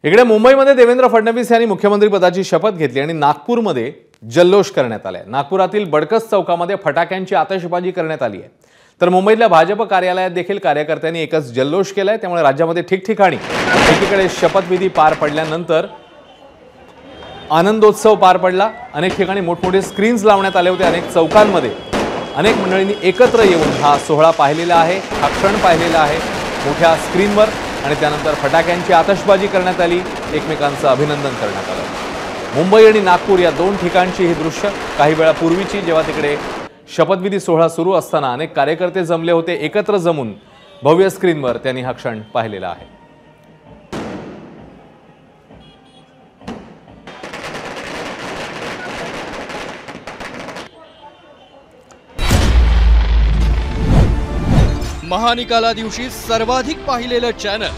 इकडे मुंबईमध्ये देवेंद्र फडणवीस यांनी मुख्यमंत्री पदाची शपथ घेतली आणि नागपूरमध्ये जल्लोष करण्यात आलाय। नागपुरातील बडकस चौकामध्ये फटाक्यांची आतषबाजी करण्यात आली आहे। तर मुंबईतल्या भाजप कार्यालयात देखील कार्यकर्त्यांनी एकच जल्लोष केलाय। त्यामुळे राज्यामध्ये ठिकठिकाणी एकीकडे शपथविधी पार पडल्यानंतर आनंदोत्सव पार पडला। अनेक ठिकाणी मोठमोठे स्क्रीन्स लावण्यात आले होते। अनेक चौकांमध्ये अनेक मंडळींनी एकत्र येऊन हा सोहळा पाहिलेला आहे, हा क्षण पाहिलेला आहे मोठ्या स्क्रीनवर। आणि त्यानंतर फटाक्यांची आतषबाजी करण्यात आली, एकमेकांचं अभिनंदन करण्यात आलं। मुंबई आणि नागपूर या दोन ठिकाणची ही दृश्य काही वेळापूर्वीची, जेव्हा तिकडे शपथविधी सोहळा सुरू असताना अनेक कार्यकर्ते जमले होते। एकत्र जमून भव्य स्क्रीनवर त्यांनी हा क्षण पाहिलेला आहे। महानिकाला दिवशी सर्वाधिक पाहिलेलं चॅनल